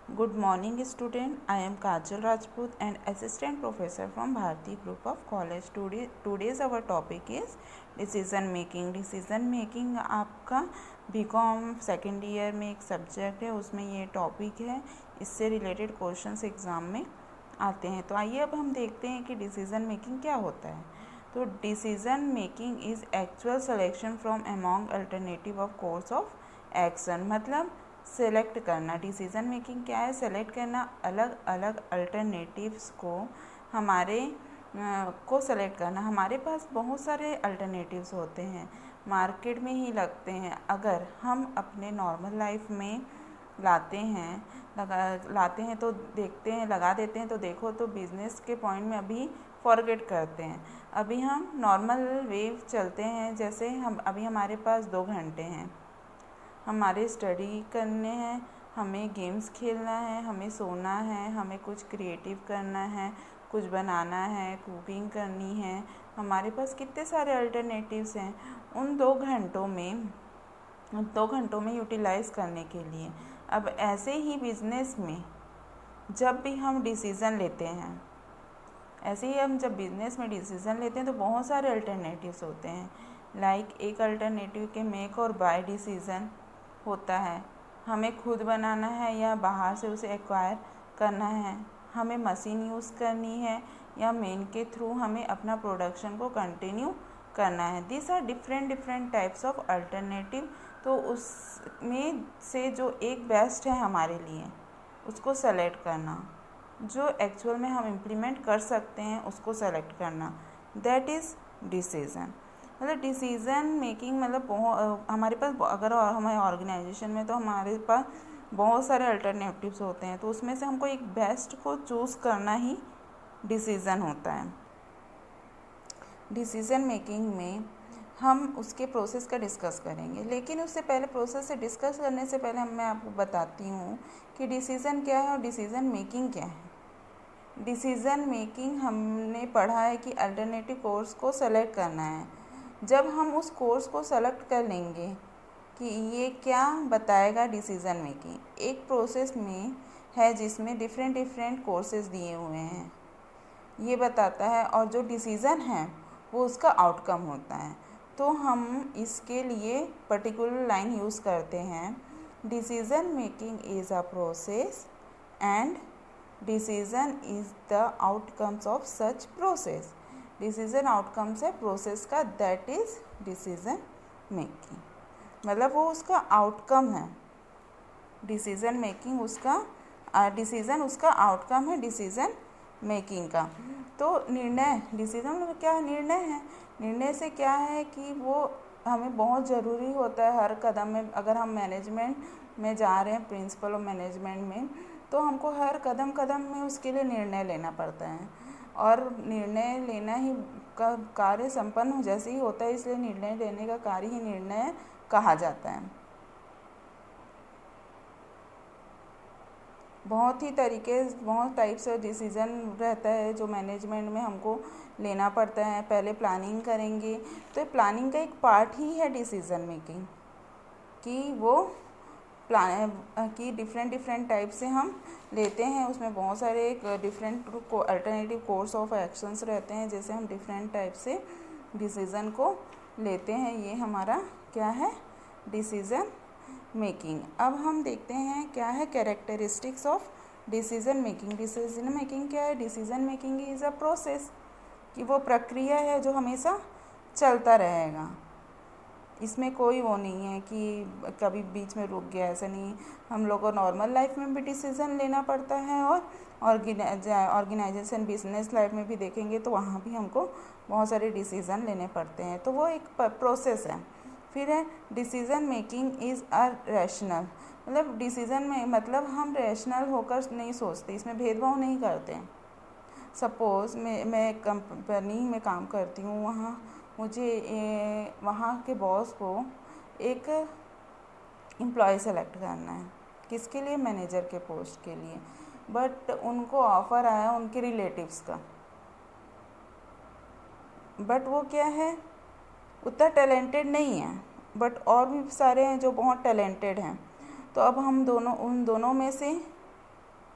Good morning, student. I am Kajal Rajput and assistant professor from Bharati Group of College. Today's our topic is decision making. Decision making आपका BCom second year में एक subject है, उसमें ये topic है. इससे related questions exam में आते हैं. तो आइए अब हम देखते हैं कि डिसीज़न मेकिंग क्या होता है. तो decision making is actual selection from among alternative of course of action. मतलब सेलेक्ट करना. डिसीज़न मेकिंग क्या है? सेलेक्ट करना अलग अलग अल्टरनेटिव्स को हमारे को सेलेक्ट करना. हमारे पास बहुत सारे अल्टरनेटिव्स होते हैं, मार्केट में ही लगते हैं. अगर हम अपने नॉर्मल लाइफ में लाते हैं तो देखते हैं, लगा देते हैं तो देखो तो बिज़नेस के पॉइंट में अभी फॉरगेट करते हैं. अभी हम नॉर्मल वेव चलते हैं. जैसे हम अभी हमारे पास 2 घंटे हैं, हमारे स्टडी करने हैं, हमें गेम्स खेलना है, हमें सोना है, हमें कुछ क्रिएटिव करना है, कुछ बनाना है, कुकिंग करनी है. हमारे पास कितने सारे अल्टरनेटिव्स हैं उन 2 घंटों में यूटिलाइज़ करने के लिए. अब ऐसे ही बिजनेस में जब भी हम डिसीज़न लेते हैं, जब बिज़नेस में डिसीज़न लेते हैं तो बहुत सारे अल्टरनेटिव्स होते हैं. लाइक एक अल्टरनेटिव के मेक और बाय डिसीज़न होता है. हमें खुद बनाना है या बाहर से उसे एक्वायर करना है, हमें मशीन यूज़ करनी है या मेन के थ्रू हमें अपना प्रोडक्शन को कंटिन्यू करना है. This are different types of alternative. तो उसमें से जो एक बेस्ट है हमारे लिए उसको सेलेक्ट करना, जो एक्चुअल में हम इम्प्लीमेंट कर सकते हैं उसको सेलेक्ट करना. That is decision. मतलब डिसीज़न मेकिंग मतलब हमारे पास अगर हमारे ऑर्गेनाइजेशन में तो हमारे पास बहुत सारे अल्टरनेटिव्स होते हैं, तो उसमें से हमको एक बेस्ट को चूज़ करना ही डिसीज़न होता है. डिसीज़न मेकिंग में हम उसके प्रोसेस का डिस्कस करेंगे, लेकिन उससे पहले प्रोसेस से डिस्कस करने से पहले मैं आपको बताती हूँ कि डिसीज़न क्या है और डिसीज़न मेकिंग क्या है. डिसीज़न मेकिंग हमने पढ़ा है कि अल्टरनेटिव कोर्स को सेलेक्ट करना है. जब हम उस कोर्स को सेलेक्ट कर लेंगे कि ये क्या बताएगा. डिसीज़न मेकिंग एक प्रोसेस में है जिसमें डिफरेंट कोर्सेज दिए हुए हैं, ये बताता है, और जो डिसीज़न है वो उसका आउटकम होता है. तो हम इसके लिए पर्टिकुलर लाइन यूज़ करते हैं. Decision making is a process and decision is the outcomes of such process. Decision outcomes है प्रोसेस का, दैट इज़ डिसीज़न मेकिंग. मतलब वो उसका आउटकम है. डिसीज़न मेकिंग डिसीज़न उसका आउटकम है डिसीज़न मेकिंग का. तो निर्णय, डिसीज़न मतलब क्या है? निर्णय है. निर्णय से क्या है कि वो हमें बहुत ज़रूरी होता है हर कदम में. अगर हम मैनेजमेंट में जा रहे हैं, प्रिंसिपल ऑफ मैनेजमेंट में, तो हमको हर कदम में उसके लिए निर्णय लेना पड़ता है. और निर्णय लेना ही का कार्य संपन्न जैसे ही होता है, इसलिए निर्णय लेने का कार्य ही निर्णय कहा जाता है. बहुत टाइप्स ऑफ डिसीज़न रहता है जो मैनेजमेंट में हमको लेना पड़ता है. पहले प्लानिंग करेंगे, तो प्लानिंग का एक पार्ट ही है डिसीज़न मेकिंग, कि वो प्लान की डिफरेंट टाइप से हम लेते हैं. उसमें बहुत सारे different alternative course of actions रहते हैं, जैसे हम डिफरेंट टाइप से डिसीज़न को लेते हैं. ये हमारा क्या है? Decision making. अब हम देखते हैं क्या है characteristics of decision making. Decision making क्या है? Decision making is a process, कि वो प्रक्रिया है जो हमेशा चलता रहेगा. इसमें कोई वो नहीं है कि कभी बीच में रुक गया, ऐसा नहीं. हम लोग को नॉर्मल लाइफ में भी डिसीज़न लेना पड़ता है, और ऑर्गेनाइजेशन बिजनेस लाइफ में भी देखेंगे तो वहाँ भी हमको बहुत सारे डिसीज़न लेने पड़ते हैं. तो वो एक प्रोसेस है. फिर है decision making is a rational. मतलब डिसीज़न में मतलब हम रैशनल होकर नहीं सोचते, इसमें भेदभाव नहीं करते. सपोज़ मैं कंपनी में काम करती हूँ, मुझे वहाँ के बॉस को एक एम्प्लॉय सेलेक्ट करना है. किसके लिए? मैनेजर के पोस्ट के लिए. बट उनको ऑफ़र आया उनके रिलेटिव्स का, बट वो क्या है, उतना टैलेंटेड नहीं है, बट और भी सारे हैं जो बहुत टैलेंटेड हैं. तो अब हम उन दोनों में से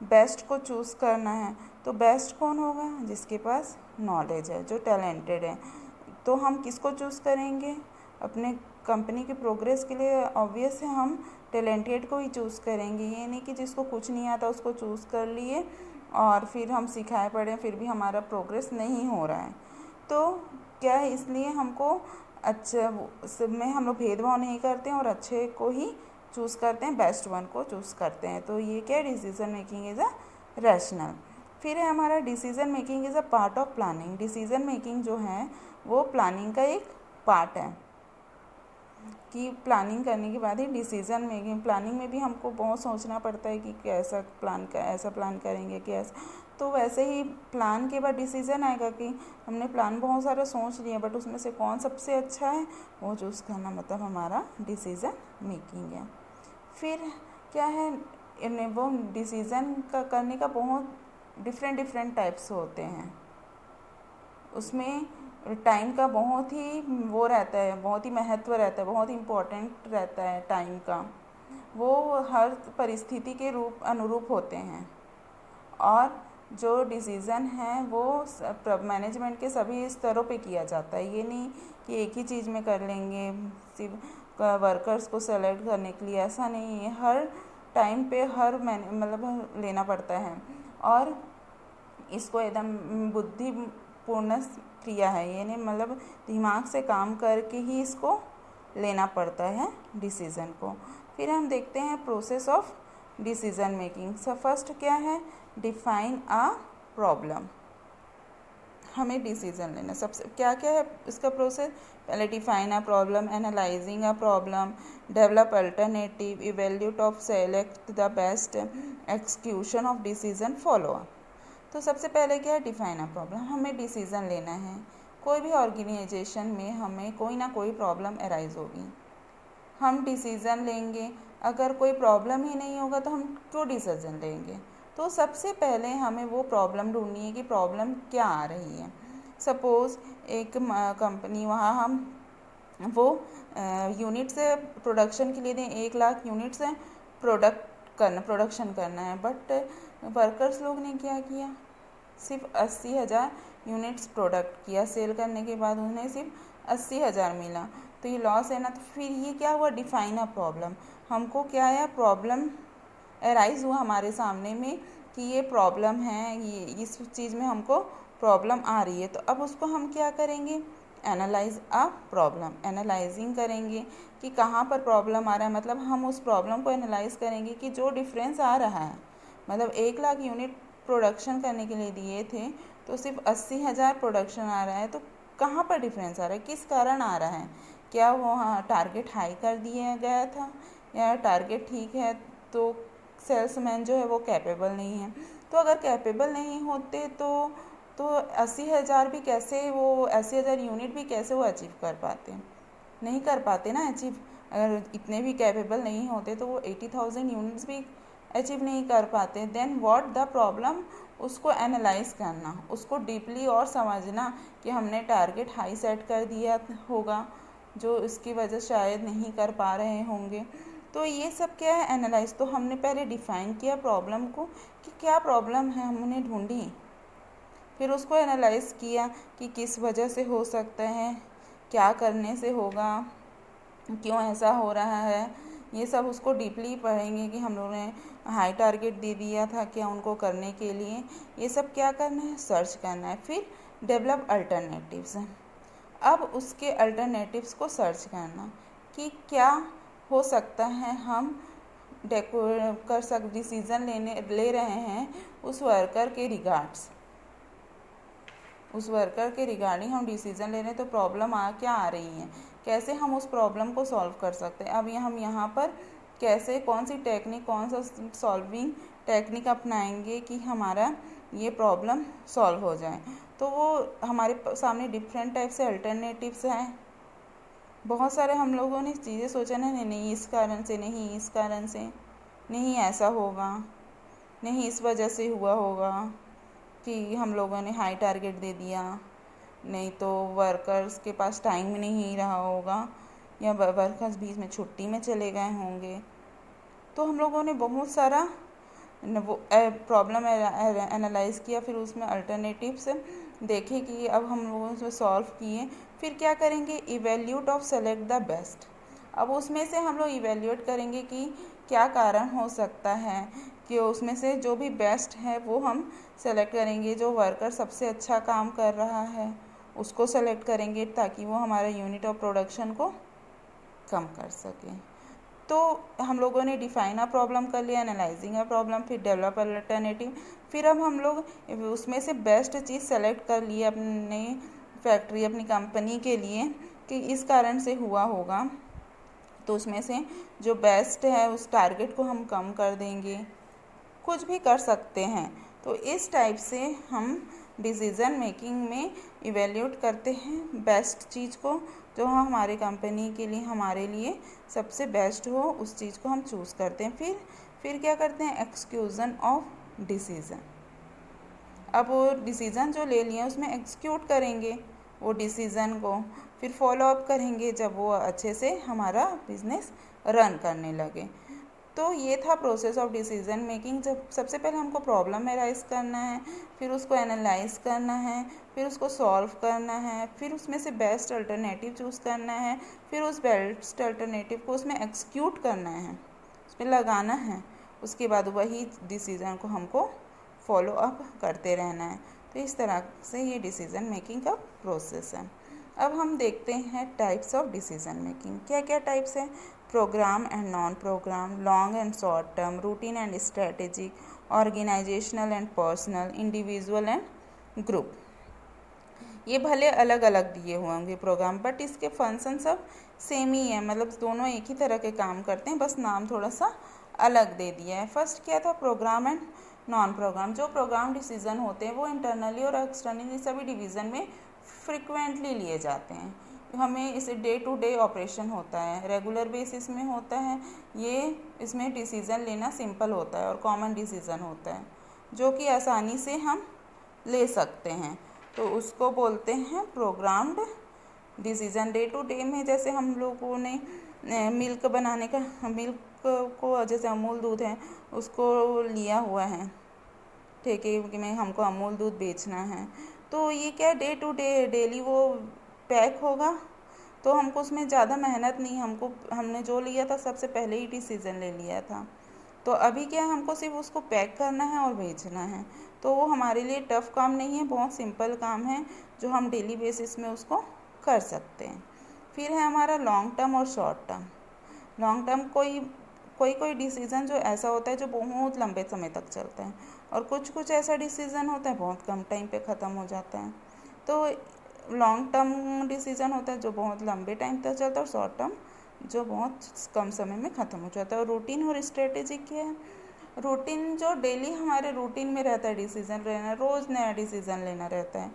बेस्ट को चूज़ करना है, तो बेस्ट कौन होगा? जिसके पास नॉलेज है, जो टैलेंटेड है। तो हम किसको चूज़ करेंगे? अपने कंपनी की प्रोग्रेस के लिए ऑब्वियस है हम टैलेंटेड को ही चूज़ करेंगे। ये नहीं कि जिसको कुछ नहीं आता उसको चूज़ कर लिए और फिर हम सिखाए पड़े फिर भी हमारा प्रोग्रेस नहीं हो रहा है। तो क्या है, इसलिए हमको अच्छा सब में हम लोग भेदभाव नहीं करते हैं और अच्छे को ही चूज़ करते हैं, बेस्ट वन को चूज़ करते हैं। तो ये क्या, decision making is a rational. फिर है हमारा decision making is a part of planning. Decision making जो है वो प्लानिंग का एक पार्ट है कि प्लानिंग करने के बाद ही डिसीज़न मेकिंग। प्लानिंग में भी हमको बहुत सोचना पड़ता है कि कैसा प्लान का ऐसा प्लान करेंगे कि ऐसा, तो वैसे ही प्लान के बाद डिसीज़न आएगा कि हमने प्लान बहुत सारा सोच लिया बट उसमें से कौन सबसे अच्छा है वो चूज़ करना, मतलब हमारा डिसीज़न मेकिंग है। फिर क्या है, वो डिसीज़न का करने का बहुत डिफरेंट टाइप्स होते हैं। उसमें टाइम का बहुत ही वो रहता है, बहुत ही महत्व रहता है, बहुत इम्पोर्टेंट रहता है टाइम का। वो हर परिस्थिति के अनुरूप होते हैं। और जो डिसीज़न है वो मैनेजमेंट के सभी स्तरों पे किया जाता है। ये नहीं कि एक ही चीज़ में कर लेंगे सिर्फ वर्कर्स को सेलेक्ट करने के लिए, ऐसा नहीं है। हर टाइम पे हर मतलब लेना पड़ता है और इसको एकदम बुद्धिपूर्ण क्रिया है। ये नहीं मतलब दिमाग से काम करके ही इसको लेना पड़ता है डिसीज़न को। फिर हम देखते हैं प्रोसेस ऑफ डिसीज़न मेकिंग। सब फर्स्ट क्या है, डिफाइन अ प्रॉब्लम। हमें डिसीज़न लेना सबसे क्या क्या है इसका प्रोसेस, पहले define a problem, analysing a problem, develop alternative, evaluate of, select the best, execution of decision, follow up. तो सबसे पहले क्या है, डिफाइन अ प्रॉब्लम। हमें डिसीज़न लेना है। कोई भी ऑर्गेनाइजेशन में हमें कोई ना कोई प्रॉब्लम अराइज होगी, हम डिसीज़न लेंगे। अगर कोई प्रॉब्लम ही नहीं होगा तो हम क्यों डिसीज़न लेंगे? तो सबसे पहले हमें वो प्रॉब्लम ढूंढनी है कि प्रॉब्लम क्या आ रही है। सपोज़ एक कंपनी, वहाँ हम वो यूनिट से प्रोडक्शन के लिए दें, 1,00,000 यूनिट से प्रोडक्शन करना है, बट वर्कर्स लोग ने क्या किया, सिर्फ 80,000 यूनिट्स प्रोडक्ट किया। सेल करने के बाद उन्हें सिर्फ 80,000 मिला, तो ये लॉस है ना। तो फिर ये क्या हुआ, डिफाइन अ प्रॉब्लम। हमको क्या है, प्रॉब्लम अराइज हुआ हमारे सामने में कि ये प्रॉब्लम है, ये इस चीज़ में हमको प्रॉब्लम आ रही है। तो अब उसको हम क्या करेंगे, एनालाइज अ प्रॉब्लम, एनालाइजिंग करेंगे कि कहाँ पर प्रॉब्लम आ रहा है। मतलब हम उस प्रॉब्लम को एनालाइज करेंगे कि जो डिफरेंस आ रहा है, मतलब 1,00,000 यूनिट प्रोडक्शन करने के लिए दिए थे तो सिर्फ 80,000 प्रोडक्शन आ रहा है। तो कहाँ पर डिफरेंस आ रहा है, किस कारण आ रहा है? क्या वो टारगेट हाई कर दिया गया था या टारगेट ठीक है? तो सेल्समैन जो है वो कैपेबल नहीं है। तो अगर कैपेबल नहीं होते तो 80,000 भी कैसे, वो 80,000 यूनिट भी कैसे वो अचीव कर पाते? नहीं कर पाते ना अचीव। अगर इतने भी कैपेबल नहीं होते तो वो 80,000 यूनिट्स भी अचीव नहीं कर पाते। देन व्हाट द प्रॉब्लम, उसको एनालाइज करना, उसको डीपली और समझना कि हमने टारगेट हाई सेट कर दिया होगा जो इसकी वजह शायद नहीं कर पा रहे होंगे। तो ये सब क्या है, एनालाइज। तो हमने पहले डिफ़ाइन किया प्रॉब्लम को कि क्या प्रॉब्लम है, हमने ढूंढी। फिर उसको एनालाइज किया कि किस वजह से हो सकता है, क्या करने से होगा, क्यों ऐसा हो रहा है। ये सब उसको डीपली पढ़ेंगे कि हम लोगों ने हाई टारगेट दे दिया था क्या उनको करने के लिए। ये सब क्या करना है, सर्च करना है। फिर डेवलप अल्टरनेटिव्स, अब उसके अल्टरनेटिव्स को सर्च करना कि क्या हो सकता है हम डिसीज़न ले रहे हैं उस वर्कर के रिगार्डिंग हम डिसीज़न ले रहे हैं, तो प्रॉब्लम क्या आ रही है, कैसे हम उस प्रॉब्लम को सॉल्व कर सकते हैं। अब हम यहाँ पर कैसे, कौन सी टेक्निक, कौन सा सॉल्विंग टेक्निक अपनाएंगे कि हमारा ये प्रॉब्लम सॉल्व हो जाए। तो वो हमारे सामने डिफरेंट टाइप से अल्टरनेटिव्स हैं। बहुत सारे हम लोगों ने चीज़ें सोचा ना, नहीं इस कारण से, नहीं इस कारण से, नहीं ऐसा होगा, नहीं इस वजह से हुआ होगा कि हम लोगों ने हाई टारगेट दे दिया, नहीं तो वर्कर्स के पास टाइम नहीं रहा होगा, या वर्कर्स बीच में छुट्टी में चले गए होंगे। तो हम लोगों ने बहुत सारा वो प्रॉब्लम एनालाइज किया, फिर उसमें अल्टरनेटिव्स देखे कि अब हम लोगों उसमें सॉल्व किए, फिर क्या करेंगे, evaluate of select the best. अब उसमें से हम लोग इवेल्यूएट करेंगे कि क्या कारण हो सकता है, कि उसमें से जो भी बेस्ट है वो हम सेलेक्ट करेंगे। जो वर्कर सबसे अच्छा काम कर रहा है उसको सेलेक्ट करेंगे ताकि वो हमारे यूनिट ऑफ प्रोडक्शन को कम कर सके। तो हम लोगों ने डिफाइन अ प्रॉब्लम कर लिया, एनालाइजिंग अ प्रॉब्लम, फिर डेवलप अल्टरनेटिव, फिर अब हम लोग उसमें से बेस्ट चीज़ सेलेक्ट कर लिए अपने फैक्ट्री, अपनी कंपनी के लिए कि इस कारण से हुआ होगा, तो उसमें से जो बेस्ट है उस टारगेट को हम कम कर देंगे, कुछ भी कर सकते हैं। तो इस टाइप से हम डिसीज़न मेकिंग में इवेल्यूट करते हैं बेस्ट चीज़ को, जो हमारे कंपनी के लिए, हमारे लिए सबसे बेस्ट हो, उस चीज़ को हम चूज़ करते हैं। फिर क्या करते हैं, एक्सक्यूज़न ऑफ डिसीज़न। अब वो डिसीज़न जो ले लिए उसमें एक्सिक्यूट करेंगे वो डिसीज़न को, फिर फॉलो अप करेंगे जब वो अच्छे से हमारा बिजनेस रन करने लगे। तो ये था प्रोसेस ऑफ डिसीज़न मेकिंग। जब सबसे पहले हमको प्रॉब्लम एराइज करना है, फिर उसको एनालाइज करना है, फिर उसको सॉल्व करना है, फिर उसमें से बेस्ट अल्टरनेटिव चूज़ करना है, फिर उस बेस्ट अल्टरनेटिव को उसमें एक्सिक्यूट करना है, उसमें लगाना है। उसके बाद वही डिसीज़न को हमको फॉलो अप करते रहना है। तो इस तरह से ये डिसीज़न मेकिंग का प्रोसेस है। अब हम देखते हैं टाइप्स ऑफ डिसीज़न मेकिंग। क्या क्या टाइप्स हैं, program and non program, long and short term, routine and strategic, organizational and personal, individual and group. ये भले अलग अलग दिए हुए होंगे प्रोग्राम, बट इसके फंक्शन सब सेम ही है, मतलब दोनों एक ही तरह के काम करते हैं, बस नाम थोड़ा सा अलग दे दिया है। फर्स्ट क्या था, प्रोग्राम एंड नॉन प्रोग्राम। जो प्रोग्राम डिसीजन होते हैं वो इंटरनली और एक्सटर्नली सभी डिवीज़न में फ्रिक्वेंटली लिए जाते हैं। हमें इसे डे टू डे ऑपरेशन होता है, रेगुलर बेसिस में होता है। ये इसमें डिसीज़न लेना सिंपल होता है और कॉमन डिसीज़न होता है जो कि आसानी से हम ले सकते हैं, तो उसको बोलते हैं programmed decision. Day to day में जैसे हम लोगों ने मिल्क बनाने का, मिल्क को जैसे अमूल दूध है उसको लिया हुआ है ठेके में, हमको अमूल दूध बेचना है, तो ये क्या डे टू डे डेली वो पैक होगा, तो हमको उसमें ज़्यादा मेहनत नहीं, हमने जो लिया था सबसे पहले ही डिसीज़न ले लिया था। तो अभी क्या, हमको सिर्फ उसको पैक करना है और बेचना है, तो वो हमारे लिए टफ़ काम नहीं है, बहुत सिंपल काम है जो हम डेली बेसिस में उसको कर सकते हैं। फिर है हमारा लॉन्ग टर्म और शॉर्ट टर्म। लॉन्ग टर्म कोई डिसीज़न जो ऐसा होता है जो बहुत लंबे समय तक चलता है, और कुछ ऐसा डिसीज़न होता है बहुत कम टाइम पे ख़त्म हो जाता है। तो लॉन्ग टर्म डिसीज़न होता है जो बहुत लंबे टाइम तक चलता है, और शॉर्ट टर्म जो बहुत कम समय में ख़त्म हो जाता है। और रूटीन और स्ट्रेटेजी क्या है, रूटीन जो डेली हमारे रूटीन में रहता है डिसीज़न लेना, रोज़ नया डिसीज़न लेना रहता है,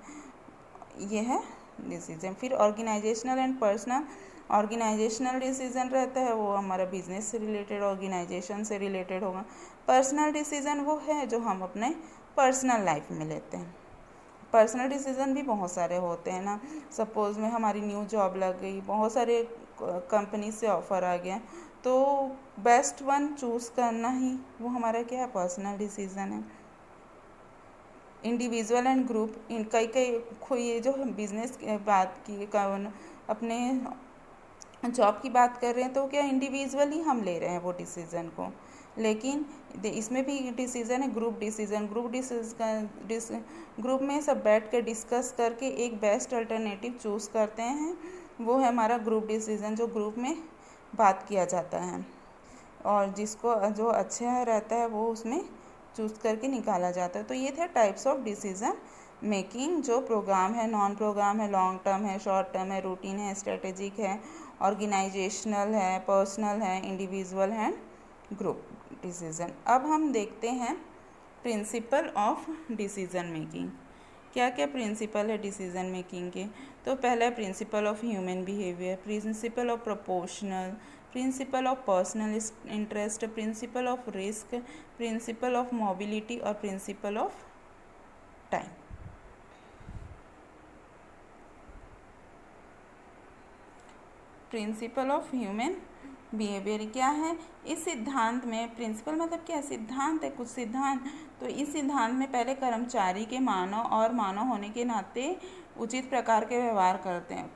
ये है डिसीज़न। फिर organizational and personal. Organizational decision रहता है वो हमारा बिजनेस से रिलेटेड, ऑर्गेनाइजेशन से रिलेटेड होगा। पर्सनल डिसीज़न वो है जो हम अपने पर्सनल लाइफ में लेते हैं। पर्सनल डिसीज़न भी बहुत सारे होते हैं ना, सपोज़ में हमारी न्यू जॉब लग गई, बहुत सारे कंपनी से ऑफ़र आ गया, तो बेस्ट वन चूज़ करना ही वो हमारा क्या है, पर्सनल डिसीज़न है। इंडिविजुअल एंड ग्रुप, इन कई ये जो बिज़नेस की बात की, अपने जॉब की बात कर रहे हैं, तो क्या इंडिविजुअली हम ले रहे हैं वो डिसीज़न को, लेकिन इसमें भी डिसीज़न है ग्रुप डिसीज़न। ग्रुप में सब बैठ कर डिस्कस करके एक बेस्ट अल्टरनेटिव चूज़ करते हैं, वो है हमारा ग्रुप डिसीज़न, जो ग्रुप में बात किया जाता है, और जिसको जो अच्छा रहता है वो उसमें चूज़ करके निकाला जाता है। तो ये थे टाइप्स ऑफ डिसीज़न मेकिंग, जो प्रोग्राम है, नॉन प्रोग्राम है, लॉन्ग टर्म है, शॉर्ट टर्म है, रूटीन है, स्ट्रेटेजिक है, ऑर्गेनाइजेशनल है, पर्सनल है, इंडिविजुअल है, ग्रुप डिसीज़न। अब हम देखते हैं प्रिंसिपल ऑफ डिसीज़न मेकिंग। क्या क्या प्रिंसिपल है डिसीज़न मेकिंग के, तो पहला है principle of human behaviour, principle of proportional, principle of personal interest, principle of risk, principle of mobility और principle of time. Principle of human behaviour क्या है। इस सिद्धांत में प्रिंसिपल मतलब क्या है, सिद्धांत है, कुछ सिद्धांत। तो इस सिद्धांत में पहले कर्मचारी के मानव होने के नाते उचित प्रकार के व्यवहार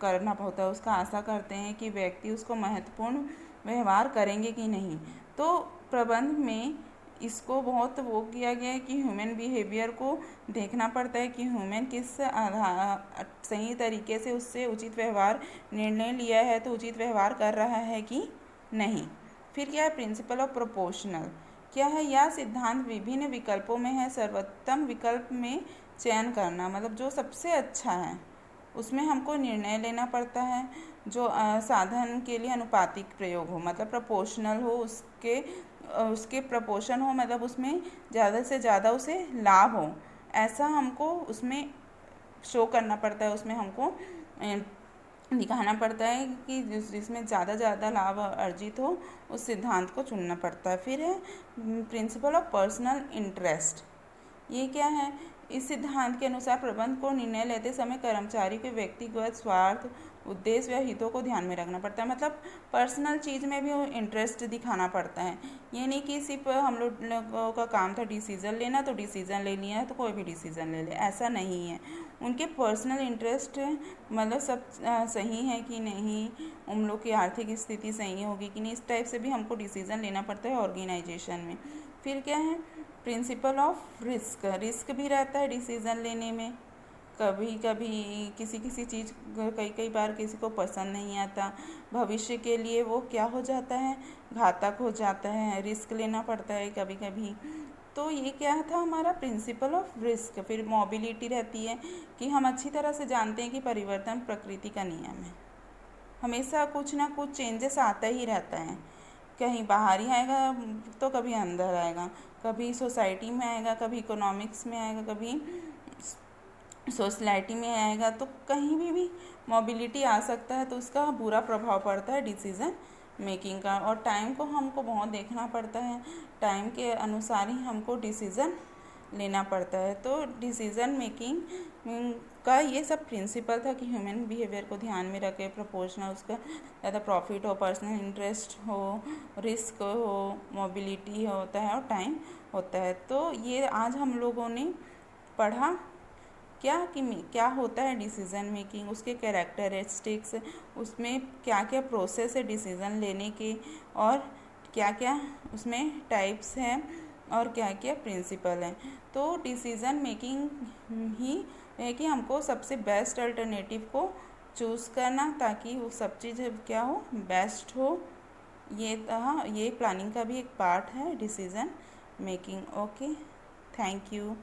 करना होता है, उसका आशा करते हैं कि व्यक्ति उसको महत्वपूर्ण व्यवहार करेंगे कि नहीं। तो प्रबंध में इसको बहुत वो किया गया है कि ह्यूमन बिहेवियर को देखना पड़ता है कि ह्यूमन किस सही तरीके से उससे उचित व्यवहार निर्णय लिया है, तो उचित व्यवहार कर रहा है कि नहीं। फिर क्या है, प्रिंसिपल ऑफ प्रोपोर्शनल क्या है, यह सिद्धांत विभिन्न विकल्पों में है सर्वोत्तम विकल्प में चयन करना, मतलब जो सबसे अच्छा है उसमें हमको निर्णय लेना पड़ता है। जो साधन के लिए अनुपातिक प्रयोग हो, मतलब प्रोपोर्शनल हो, उसके प्रपोर्शन हो, मतलब उसमें ज़्यादा से ज़्यादा उसे लाभ हो, ऐसा हमको उसमें शो करना पड़ता है, उसमें हमको दिखाना पड़ता है कि जिसमें ज़्यादा लाभ अर्जित हो, उस सिद्धांत को चुनना पड़ता है। फिर है प्रिंसिपल ऑफ पर्सनल इंटरेस्ट। ये क्या है, इस सिद्धांत के अनुसार प्रबंध को निर्णय लेते समय कर्मचारी के व्यक्तिगत स्वार्थ, उद्देश्य या हितों को ध्यान में रखना पड़ता है, मतलब पर्सनल चीज़ में भी इंटरेस्ट दिखाना पड़ता है। ये नहीं कि सिर्फ हम लोगों का काम था डिसीज़न लेना, तो डिसीज़न ले लिया है तो कोई भी डिसीज़न ले ले, ऐसा नहीं है। उनके पर्सनल इंटरेस्ट मतलब सब सही है कि नहीं, उन लोग की आर्थिक स्थिति सही होगी कि नहीं, इस टाइप से भी हमको डिसीज़न लेना पड़ता है ऑर्गेनाइजेशन में। फिर क्या है, प्रिंसिपल ऑफ रिस्क भी रहता है डिसीज़न लेने में। कभी कभी किसी चीज़ कई बार किसी को पसंद नहीं आता, भविष्य के लिए वो क्या हो जाता है, घातक हो जाता है, रिस्क लेना पड़ता है कभी कभी। तो ये क्या था हमारा प्रिंसिपल ऑफ रिस्क। फिर मोबिलिटी रहती है कि हम अच्छी तरह से जानते हैं कि परिवर्तन प्रकृति का नियम है, हमेशा कुछ ना कुछ चेंजेस आता ही रहता है, कहीं बाहर ही आएगा तो कभी अंदर आएगा, कभी सोसाइटी में आएगा, कभी इकोनॉमिक्स में आएगा, कभी सोसाइटी में आएगा, तो कहीं भी मोबिलिटी आ सकता है, तो उसका बुरा प्रभाव पड़ता है डिसीज़न मेकिंग का। और टाइम को हमको बहुत देखना पड़ता है, टाइम के अनुसार ही हमको डिसीज़न लेना पड़ता है। तो डिसीज़न मेकिंग का ये सब प्रिंसिपल था कि ह्यूमन बिहेवियर को ध्यान में रखे, प्रोपोर्शनल, उसका ज़्यादा प्रॉफिट हो, पर्सनल इंटरेस्ट हो, रिस्क हो, मोबिलिटी होता है और टाइम होता है। तो ये आज हम लोगों ने पढ़ा क्या होता है डिसीज़न मेकिंग, उसके कैरेक्टरिस्टिक्स, उसमें क्या क्या प्रोसेस है डिसीज़न लेने के, और क्या क्या उसमें टाइप्स हैं और क्या क्या प्रिंसिपल हैं। तो डिसीज़न मेकिंग ही है कि हमको सबसे बेस्ट अल्टरनेटिव को चूज़ करना, ताकि वो सब चीज़ क्या हो, बेस्ट हो। ये प्लानिंग का भी एक पार्ट है decision making. Okay, thank you.